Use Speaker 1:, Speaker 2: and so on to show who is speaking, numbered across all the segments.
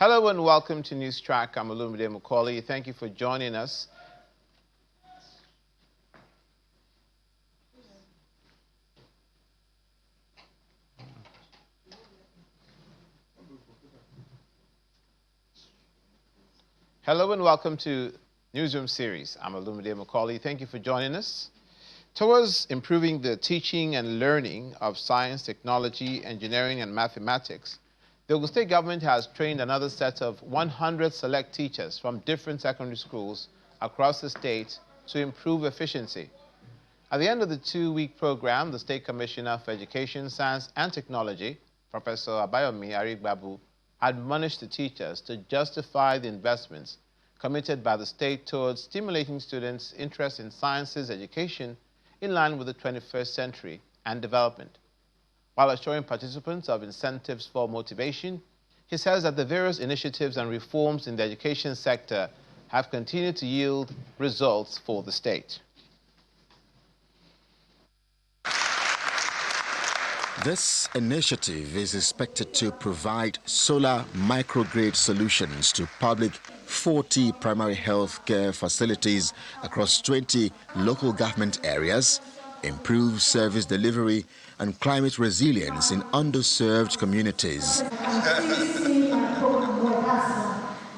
Speaker 1: Hello and welcome to News Track. I'm Olumide Macaulay. Thank you for joining us. Hello and welcome to Newsroom series. I'm Olumide Macaulay. Thank you for joining us. Towards improving the teaching and learning of science, technology, engineering, and mathematics, the Ogun State government has trained another set of 100 select teachers from different secondary schools across the state to improve efficiency. At the end of the two-week program, the State Commissioner for Education, Science, and Technology, Professor Abayomi Arigbabu, admonished the teachers to justify the investments committed by the state towards stimulating students' interest in sciences education in line with the 21st century and development. While assuring participants of incentives for motivation, he says that the various initiatives and reforms in the education sector have continued to yield results for the state.
Speaker 2: This initiative is expected to provide solar microgrid solutions to public 40 primary health care facilities across 20 local government areas, improve service delivery and climate resilience in underserved communities.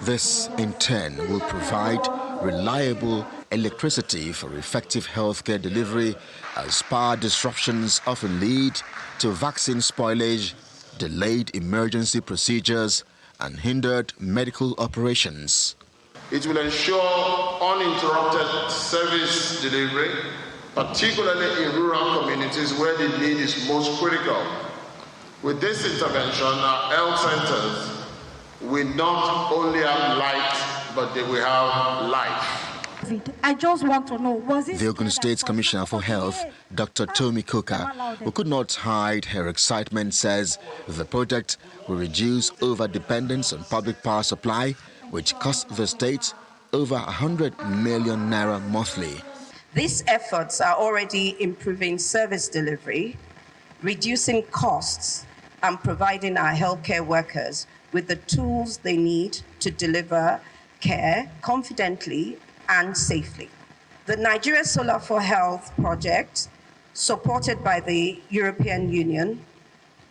Speaker 2: This, in turn, will provide reliable electricity for effective healthcare delivery, as power disruptions often lead to vaccine spoilage, delayed emergency procedures, and hindered medical operations.
Speaker 3: It will ensure uninterrupted service delivery, particularly in rural communities where the need is most critical. With this intervention, our health centers will not only have light, but they will have life.
Speaker 4: I just want to know, was it...
Speaker 2: The Ogun State Commissioner for Health, Dr. Tomi Koka, who could not hide her excitement, says the project will reduce over-dependence on public power supply, which costs the state over 100 million naira monthly.
Speaker 5: These efforts are already improving service delivery, reducing costs, and providing our healthcare workers with the tools they need to deliver care confidently and safely. The Nigeria Solar for Health project, supported by the European Union,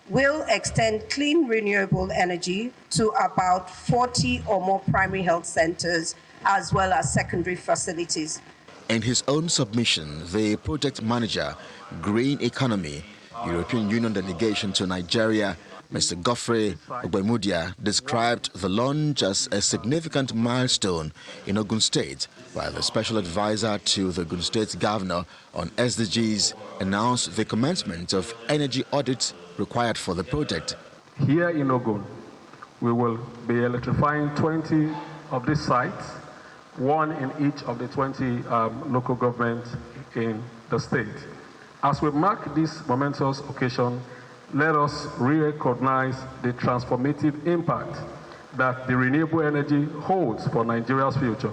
Speaker 5: will extend clean renewable energy to about 40 or more primary health centers as well as secondary facilities.
Speaker 2: In his own submission, the project manager, Green Economy, European Union delegation to Nigeria, Mr. Govt Ogbemudia, described the launch as a significant milestone in Ogun State, while the special advisor to the Ogun State governor on SDGs announced the commencement of energy audits required for the project.
Speaker 6: Here in Ogun, we will be electrifying 20 of these sites, one in each of the 20 local governments in the state. As we mark this momentous occasion, let us recognize the transformative impact that the renewable energy holds for Nigeria's future.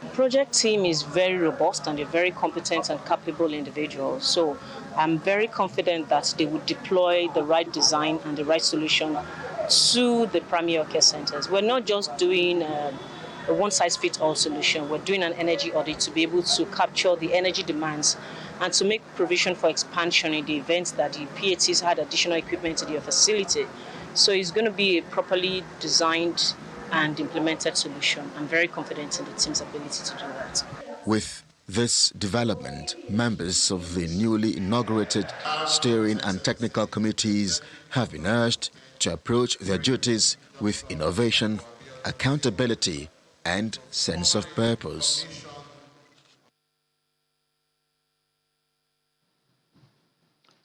Speaker 7: The project team is very robust and they're very competent and capable individuals. So I'm very confident that they would deploy the right design and the right solution to the primary care centers. We're not just doing a one-size-fits-all solution. We're doing an energy audit to be able to capture the energy demands and to make provision for expansion in the event that the PATs had additional equipment to their facility. So it's going to be a properly designed and implemented solution. I'm very confident in the team's ability to do that.
Speaker 2: With this development, members of the newly inaugurated steering and technical committees have been urged to approach their duties with innovation, accountability, and sense of purpose.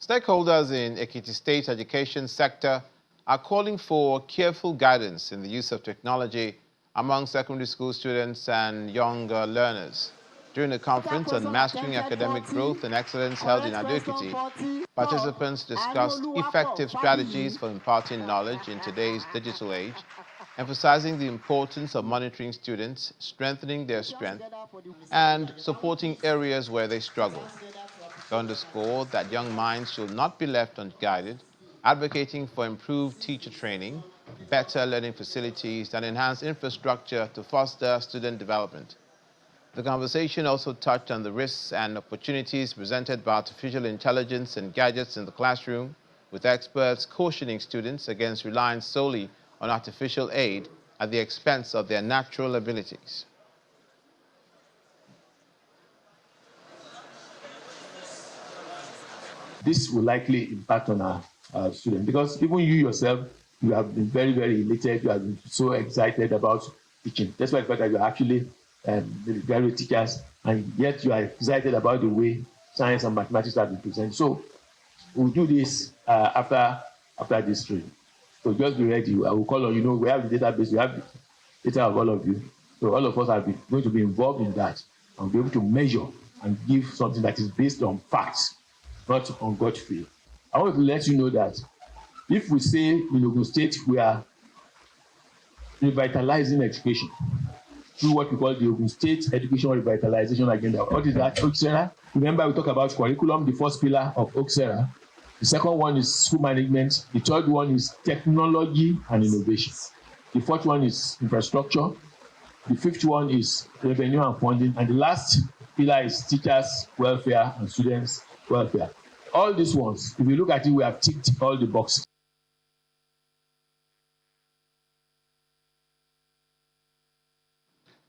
Speaker 1: Stakeholders in Ekiti State education sector are calling for careful guidance in the use of technology among secondary school students and younger learners. During a conference on mastering academic growth and excellence held in Ekiti, participants discussed effective strategies for imparting knowledge in today's digital age, emphasizing the importance of monitoring students, strengthening their strength, and supporting areas where they struggle. They underscored that young minds should not be left unguided, advocating for improved teacher training, better learning facilities and enhance infrastructure to foster student development. The conversation also touched on the risks and opportunities presented by artificial intelligence and gadgets in the classroom, with experts cautioning students against relying solely on artificial aid at the expense of their natural abilities.
Speaker 8: This will likely impact on our students, because even you yourself, you have been very, very elated, you have been so excited about teaching. That's why the fact that you're actually graduate teachers, and yet you are excited about the way science and mathematics have been presented. So we'll do this after this training. So just be ready. I will call on you. We have the database, we have the data of all of you. So all of us are going to be involved in that and be able to measure and give something that is based on facts, not on gut feel. I want to let you know that if we say in Ogun State we are revitalizing education through what we call the Ogun State Education Revitalization Agenda. What is that? Oksera. Remember, we talk about curriculum, the first pillar of Oksera. The second one is school management. The third one is technology and innovation. The fourth one is infrastructure. The fifth one is revenue and funding. And the last pillar is teachers' welfare and students' welfare. All these ones, if you look at it, we have ticked all the boxes.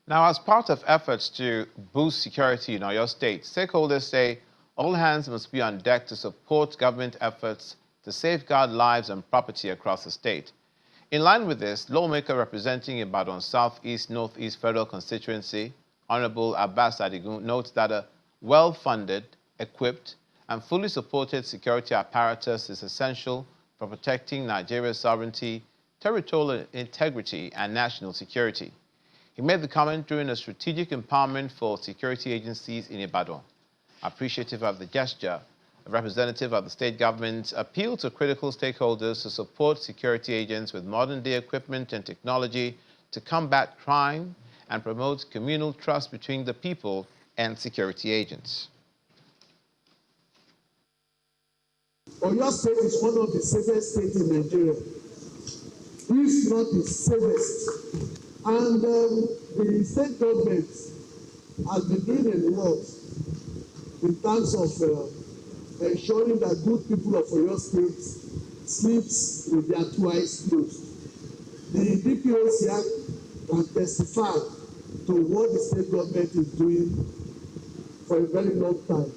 Speaker 1: Now, as part of efforts to boost security in Oyo State, stakeholders say all hands must be on deck to support government efforts to safeguard lives and property across the state. In line with this, lawmaker representing Ibadan Southeast Northeast Federal Constituency, Honorable Abbas Adigun, notes that a well-funded, equipped, and fully supported security apparatus is essential for protecting Nigeria's sovereignty, territorial integrity, and national security. He made the comment during a strategic empowerment for security agencies in Ibadan. Appreciative of the gesture, a representative of the state government appealed to critical stakeholders to support security agents with modern-day equipment and technology to combat crime and promote communal trust between the people and security agents.
Speaker 9: Oyo State is one of the safest states in Nigeria, if not the safest. And the state government has been doing a lot in terms of ensuring that good people of Oyo State sleeps with their two eyes closed. The DPOs here can testify to what the state government is doing for a very long time.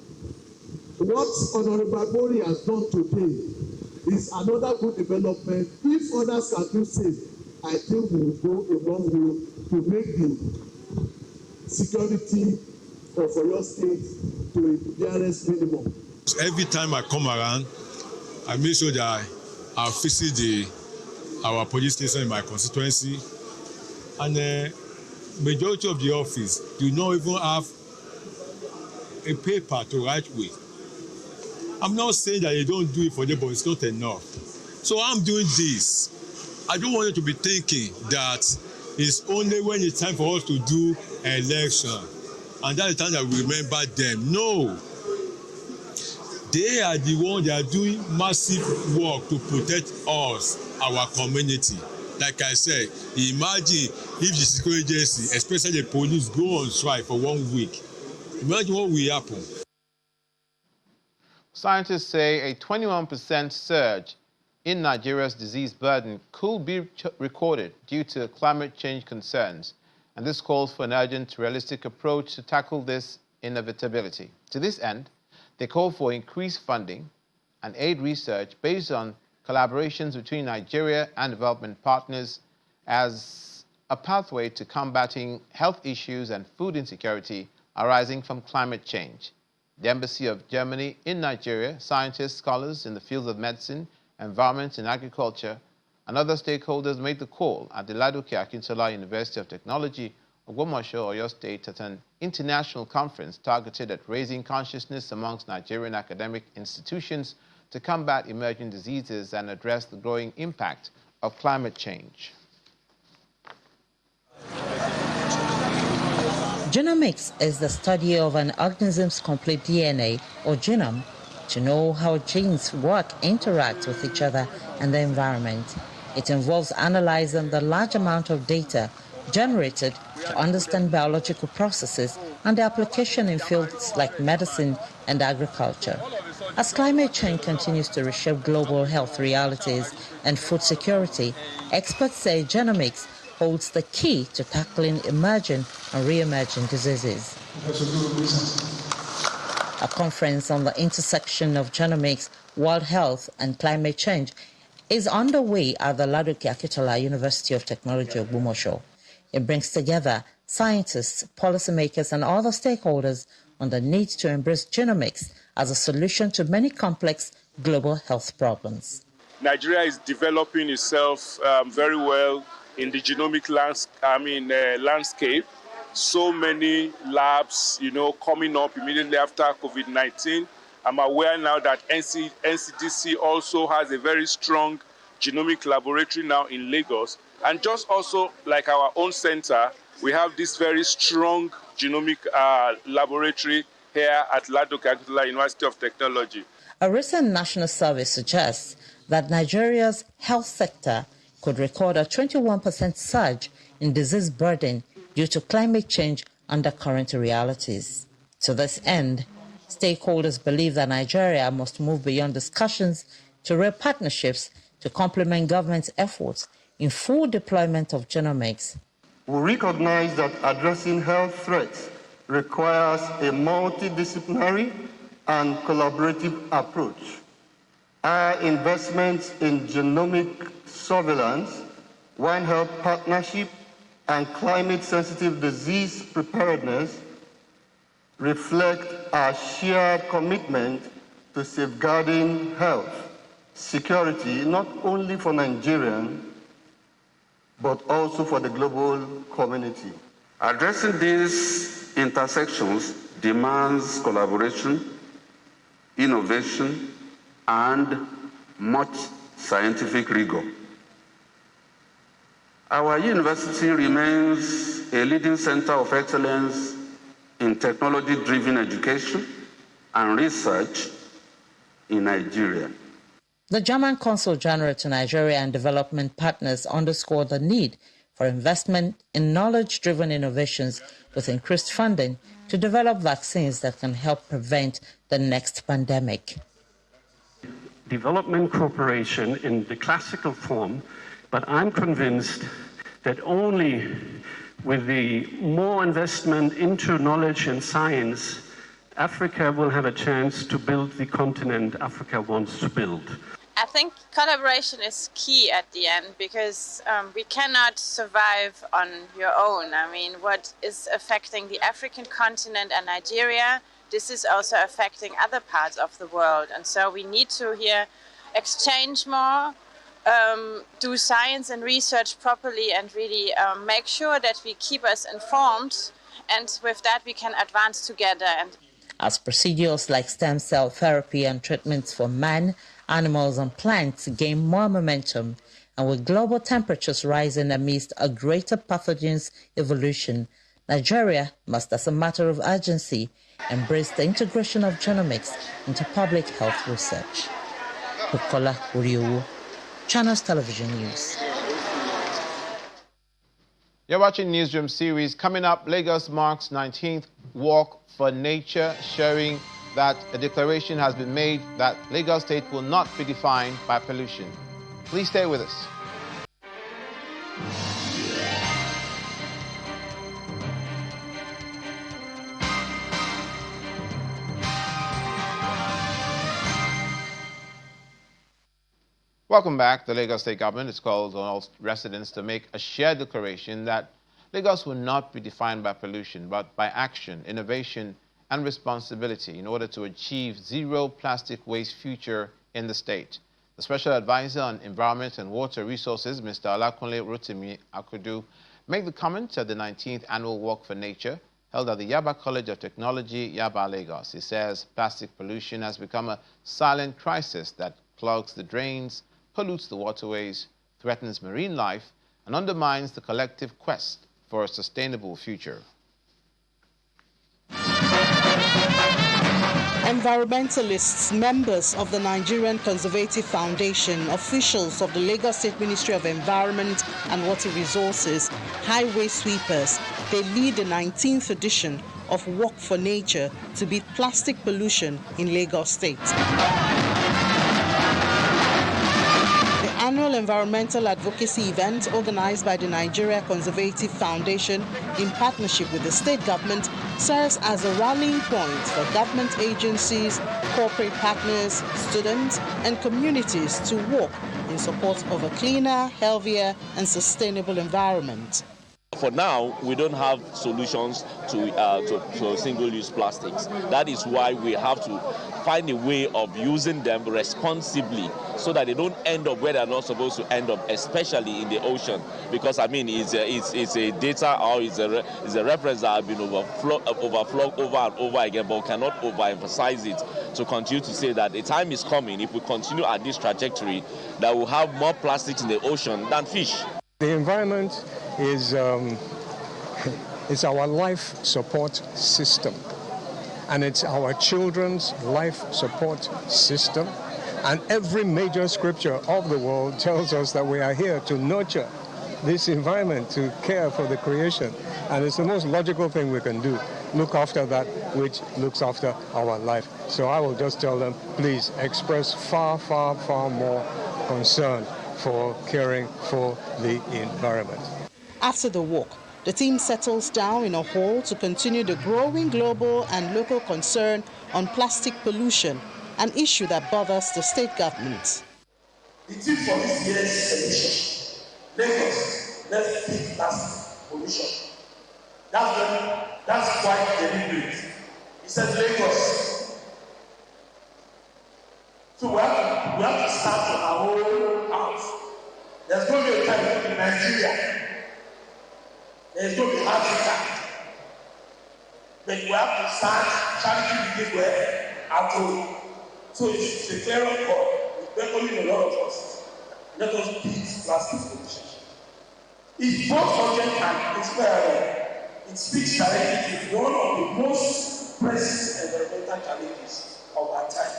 Speaker 9: What Honorable Bori has done today is another good development. If others can do same, I think we will go a long way to make the security of Oyo State to a barest minimum.
Speaker 10: Every time I come around, I make sure that I visit our police station in my constituency, and the majority of the office do not even have a paper to write with. I'm not saying that they don't do it for them, but it's not enough. So I'm doing this. I don't want you to be thinking that it's only when it's time for us to do election, and that's the time that we remember them. No. They are the ones that are doing massive work to protect us, our community. Like I said, imagine if the security agency, especially the police, go on strike for 1 week. Imagine what will happen.
Speaker 1: Scientists say a 21% surge in Nigeria's disease burden could be recorded due to climate change concerns, and this calls for an urgent, realistic approach to tackle this inevitability. To this end, they call for increased funding and aid research based on collaborations between Nigeria and development partners as a pathway to combating health issues and food insecurity arising from climate change. The Embassy of Germany in Nigeria, scientists, scholars in the fields of medicine, environment and agriculture, and other stakeholders made the call at the Ladoke Akintola University of Technology, Ogbomoso, Oyo State, at an international conference targeted at raising consciousness amongst Nigerian academic institutions to combat emerging diseases and address the growing impact of climate change.
Speaker 11: Genomics is the study of an organism's complete DNA or genome to know how genes work, interact with each other and the environment. It involves analyzing the large amount of data generated to understand biological processes and their application in fields like medicine and agriculture. As climate change continues to reshape global health realities and food security, experts say genomics holds the key to tackling emerging and re-emerging diseases. A conference on the intersection of genomics, world health and climate change is underway at the Ladoke Akitola University of Technology of Ogbomoso. It brings together scientists, policymakers and other stakeholders on the need to embrace genomics as a solution to many complex global health problems.
Speaker 12: Nigeria is developing itself very well in the genomic landscape. So many labs, coming up immediately after COVID-19. I'm aware now that NCDC also has a very strong genomic laboratory now in Lagos. And just also like our own center, we have this very strong genomic laboratory here at Ladoke Akitola University of Technology.
Speaker 11: A recent national survey suggests that Nigeria's health sector could record a 21% surge in disease burden due to climate change under current realities. To this end, stakeholders believe that Nigeria must move beyond discussions to real partnerships to complement government's efforts in full deployment of genomics.
Speaker 13: We recognize that addressing health threats requires a multidisciplinary and collaborative approach. Our investments in genomic surveillance, One Health Partnership, and climate-sensitive disease preparedness reflect our shared commitment to safeguarding health security, not only for Nigerians, but also for the global community.
Speaker 14: Addressing these intersections demands collaboration, innovation, and much scientific rigor. Our university remains a leading center of excellence in technology-driven education and research in Nigeria.
Speaker 11: The German Consul General to Nigeria and development partners underscored the need for investment in knowledge-driven innovations with increased funding to develop vaccines that can help prevent the next pandemic.
Speaker 15: Development cooperation in the classical form, but I'm convinced that only with the more investment into knowledge and science, Africa will have a chance to build the continent Africa wants to build.
Speaker 16: I think collaboration is key at the end because we cannot survive on your own. I mean, what is affecting the African continent and Nigeria, this is also affecting other parts of the world. And so we need to here exchange more, do science and research properly and really make sure that we keep us informed. And with that, we can advance together. And
Speaker 11: as procedures like stem cell therapy and treatments for man, animals and plants gain more momentum, and with global temperatures rising amidst a greater pathogens evolution, Nigeria must, as a matter of urgency, embrace the integration of genomics into public health research. Bukola Uriowo, Channels Television News.
Speaker 1: You're watching Newsroom series. Coming up, Lagos marks 19th Walk for Nature, showing that a declaration has been made that Lagos State will not be defined by pollution. Please stay with us. Welcome back. The Lagos State government has called on all residents to make a shared declaration that Lagos will not be defined by pollution, but by action, innovation, and responsibility in order to achieve zero plastic waste future in the state. The Special Advisor on Environment and Water Resources, Mr. Olakunle Rotimi Akudu, made the comment at the 19th Annual Walk for Nature held at the Yaba College of Technology, Yaba, Lagos. He says plastic pollution has become a silent crisis that clogs the drains, pollutes the waterways, threatens marine life, and undermines the collective quest for a sustainable future.
Speaker 17: Environmentalists, members of the Nigerian Conservative Foundation, officials of the Lagos State Ministry of Environment and Water Resources, highway sweepers, they lead the 19th edition of Walk for Nature to beat plastic pollution in Lagos State. The annual environmental advocacy event organized by the Nigeria Conservative Foundation in partnership with the state government serves as a rallying point for government agencies, corporate partners, students, and communities to work in support of a cleaner, healthier, and sustainable environment.
Speaker 18: For now, we don't have solutions to single-use plastics. That is why we have to find a way of using them responsibly so that they don't end up where they're not supposed to end up, especially in the ocean. Because, I mean, it's a data or it's a reference that has been overflowed over and over again, but we cannot overemphasize it to continue to say that the time is coming, if we continue at this trajectory, that we'll have more plastics in the ocean than fish.
Speaker 19: The environment is our life support system, and it's our children's life support system. And every major scripture of the world tells us that we are here to nurture this environment, to care for the creation. And it's the most logical thing we can do, look after that which looks after our life. So I will just tell them, please express far, far, far more concern for caring for the environment.
Speaker 17: After the walk, the team settles down in a hall to continue the growing global and local concern on plastic pollution, an issue that bothers the state government.
Speaker 9: The tip for this year's edition, Lagos, let's beat plastic pollution. That's quite deliberate. He said Lagos. So we have to start from our own house. There's going to be a time in Nigeria. There's going to be Africa. But we have to start charity begin where at home. So it's a clear call. It's beckoning a lot of us. Let us beat plastic pollution. It's both urgent and expiring. It speaks directly to one of the most pressing environmental challenges of our time.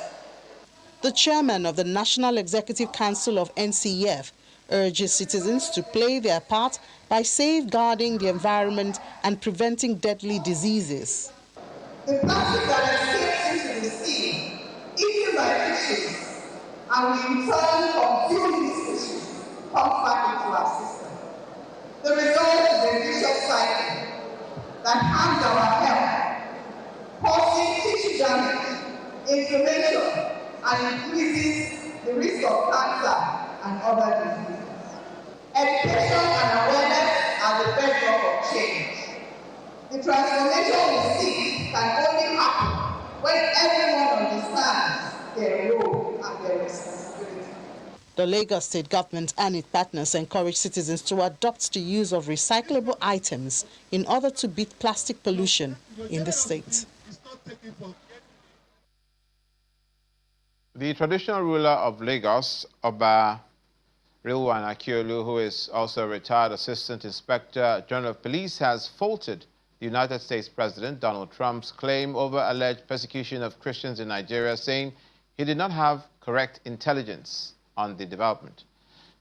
Speaker 17: The chairman of the National Executive Council of NCEF urges citizens to play their part by safeguarding the environment and preventing deadly diseases.
Speaker 20: The plastic that escapes into the sea, eaten by fishes, and we in turn consume these fishes, comes back into our system. The result is a vicious cycle that harms our health, causing tissue damage, inflammation, and increases the risk of cancer and other diseases. Education and awareness are the bedrock of change. The transformation we seek can only happen when everyone understands their role and their responsibility.
Speaker 17: The Lagos State government and its partners encourage citizens to adopt the use of recyclable items in order to beat plastic pollution in the state.
Speaker 1: The traditional ruler of Lagos, Oba Rilwan Akiolu, who is also a retired Assistant Inspector General of Police, has faulted the United States President Donald Trump's claim over alleged persecution of Christians in Nigeria, saying he did not have correct intelligence on the development.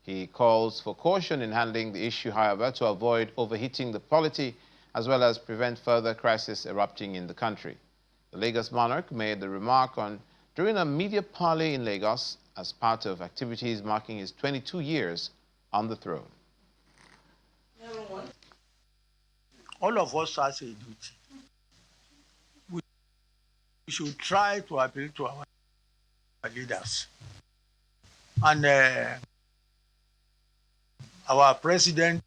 Speaker 1: He calls for caution in handling the issue, however, to avoid overheating the polity as well as prevent further crisis erupting in the country. The Lagos monarch made the remark during a media parley in Lagos as part of activities marking his 22 years on the throne.
Speaker 21: All of us has a duty. We should try to appeal to our leaders. And our president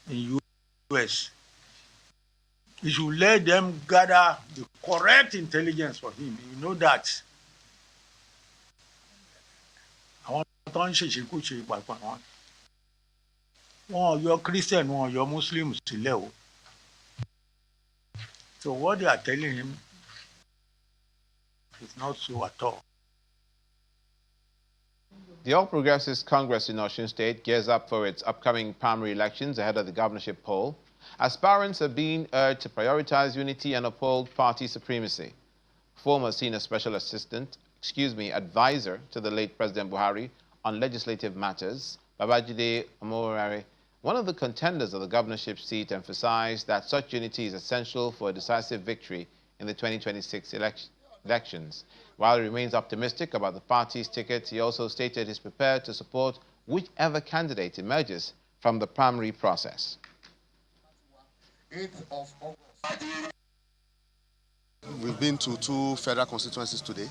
Speaker 21: in US, he should let them gather the correct intelligence for him. You know that. Àwọn tó ń ṣèṣekúṣe ìpàpà wọn yọ Christian, wọn yọ Muslim sílẹ̀ o. So what they are telling him is not so at all.
Speaker 1: The All Progressives Congress in Osun State gears up for its upcoming primary elections ahead of the governorship poll. Aspirants are being urged to prioritize unity and uphold party supremacy. former senior special advisor to the late President Buhari on legislative matters, Babajide Omorare, one of the contenders of the governorship seat, emphasized that such unity is essential for a decisive victory in the 2026 elections. While he remains optimistic about the party's ticket, he also stated he's prepared to support whichever candidate emerges from the primary process.
Speaker 3: 8th of August. We've been to 2 federal constituencies today,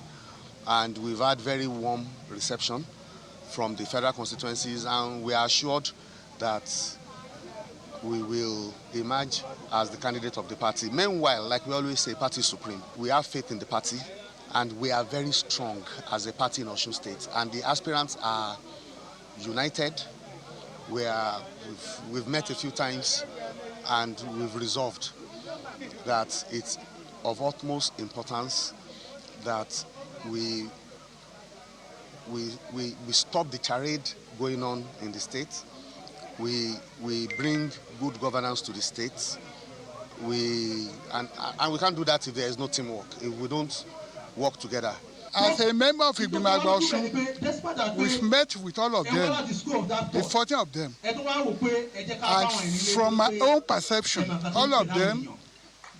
Speaker 3: and we've had very warm reception from the federal constituencies, and we are assured that we will emerge as the candidate of the party. Meanwhile, like we always say, party supreme. We have faith in the party, and we are very strong as a party in Osun State, and the aspirants are united. We've met a few times, and we've resolved that it's of utmost importance that we stop the charade going on in the state. We bring good governance to the state. And we can't do that if there is no teamwork, if we don't work together.
Speaker 22: As a member of Igbimọ Agba Osun, we've met with all of them, the 14 of them. And from my own perception, all of them,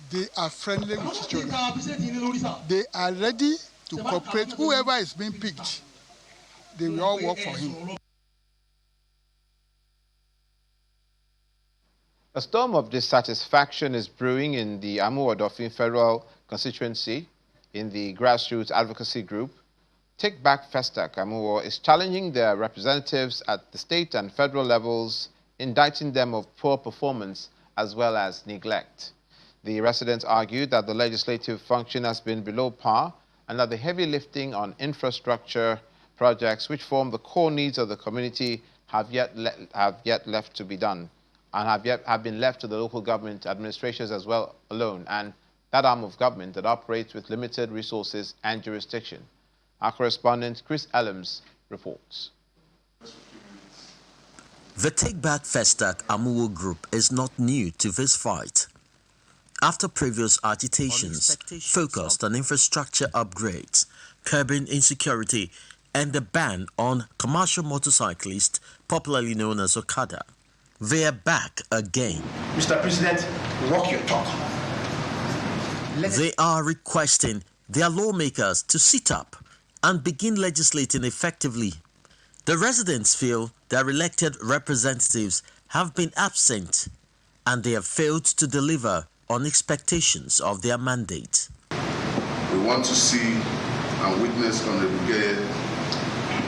Speaker 22: they are friendly with each other. They are ready to cooperate. Whoever is being picked, they will all work for him.
Speaker 1: A storm of dissatisfaction is brewing in the Amu-Odofin Federal Constituency in the Grassroots advocacy group. Take Back Festac Amuwo is challenging their representatives at the state and federal levels, indicting them of poor performance as well as neglect. The residents argued that the legislative function has been below par and that the heavy lifting on infrastructure projects which form the core needs of the community have yet left to be done and have been left to the local government administrations as well alone, and that arm of government that operates with limited resources and jurisdiction. Our correspondent Chris Elms reports.
Speaker 23: The Take Back Festac Amuwo group is not new to this fight. After previous agitations focused on infrastructure upgrades, curbing insecurity, and the ban on commercial motorcyclists, popularly known as Okada, they are back again.
Speaker 24: Mr. President, walk your talk.
Speaker 23: They are requesting their lawmakers to sit up and begin legislating effectively. The residents feel their elected representatives have been absent and they have failed to deliver on expectations of their mandate.
Speaker 25: We want to see and witness Honorable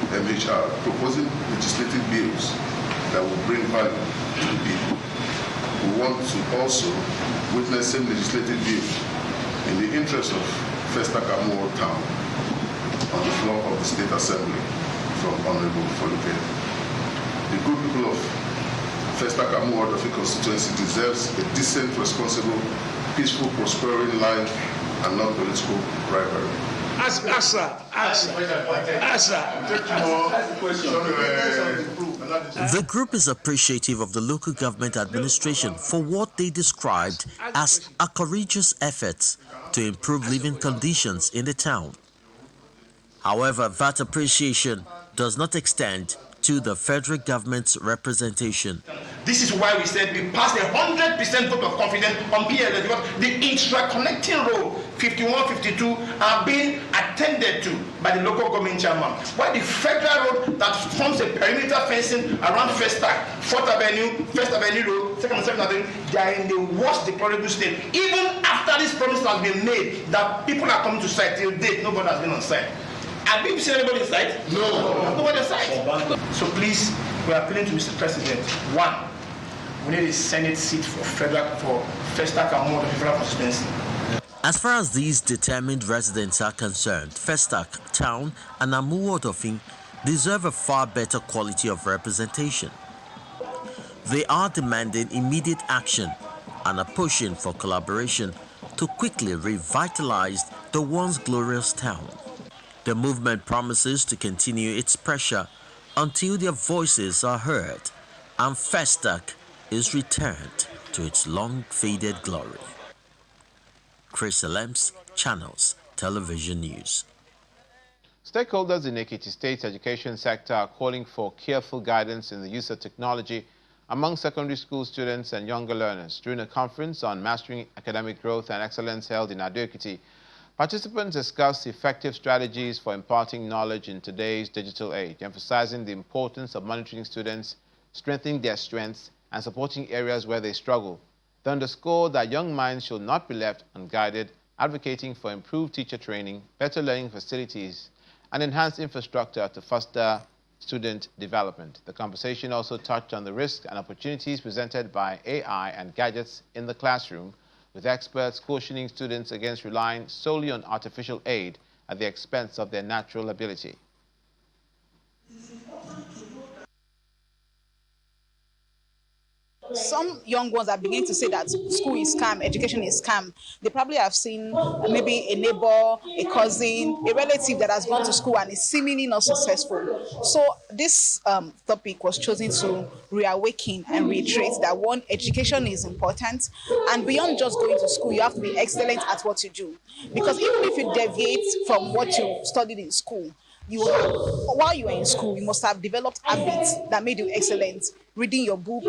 Speaker 25: MHR proposing legislative bills that will bring value to the people. We want to also witness same legislative bills in the interest of Festac Amuwo Town on the floor of the State Assembly from Honorable Foluke. The good people of Festac Amuwo constituency deserves a decent, responsible, peaceful, prospering life and not political rivalry.
Speaker 23: The group is appreciative of the local government administration for what they described as a courageous effort to improve living conditions in the town. However, that appreciation does not extend to the federal government's representation.
Speaker 24: This is why we said we passed 100% vote of confidence on PLS, because the interconnecting road 51, 52 are being attended to by the local government chairman. While the federal road that forms a perimeter fencing around Festac, 4th Avenue, 1st Avenue Road, 2nd and 7th Avenue, they are in the worst deplorable state. Even after this promise has been made that people are coming to site, till date, nobody has been on site. Have you seen anybody inside? No. Nobody inside. So please, we are appealing to Mr. President. One, we need a Senate seat for Festac and more federal constituency.
Speaker 23: As far as these determined residents are concerned, Festac Town and Amu-Odofin deserve a far better quality of representation. They are demanding immediate action and are pushing for collaboration to quickly revitalize the once glorious town. The movement promises to continue its pressure until their voices are heard and Festac is returned to its long-faded glory. Chris Elms, Channels Television News.
Speaker 1: Stakeholders in Ekiti State's education sector are calling for careful guidance in the use of technology among secondary school students and younger learners. During a conference on mastering academic growth and excellence held in Ado-Ekiti, participants discussed effective strategies for imparting knowledge in today's digital age, emphasizing the importance of monitoring students, strengthening their strengths, and supporting areas where they struggle. They underscored that young minds should not be left unguided, advocating for improved teacher training, better learning facilities, and enhanced infrastructure to foster student development. The conversation also touched on the risks and opportunities presented by AI and gadgets in the classroom, with experts cautioning students against relying solely on artificial aid at the expense of their natural ability.
Speaker 2: Some young ones are beginning to say that school is scam, education is scam. They probably have seen maybe a neighbor, a cousin, a relative that has gone to school and is seemingly not successful. So this topic was chosen to reawaken and reiterate that one, education is important, and beyond just going to school, you have to be excellent at what you do. Because even if you deviate from what you studied in school, while you were in school, you must have developed habits that made you excellent. Reading your book,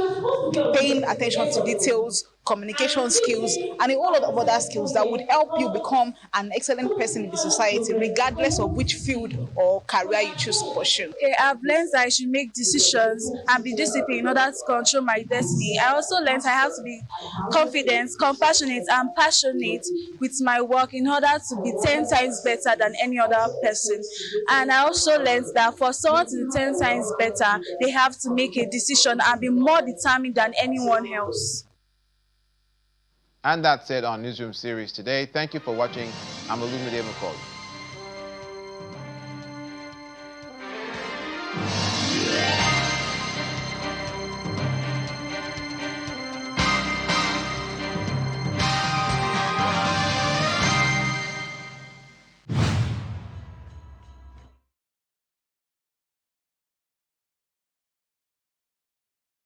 Speaker 2: paying attention to details, communication skills, and a whole lot of other skills that would help you become an excellent person in the society, regardless of which field or career you choose to pursue.
Speaker 4: Okay, I've learned that I should make decisions and be disciplined in order to control my destiny. I also learned I have to be confident, compassionate, and passionate with my work in order to be 10 times better than any other person. And I also learned that for someone to be 10 times better, they have to make a decision and be more determined than anyone else.
Speaker 1: And that's it on Newsroom Series today. Thank you for watching. I'm Olumide Macaulay.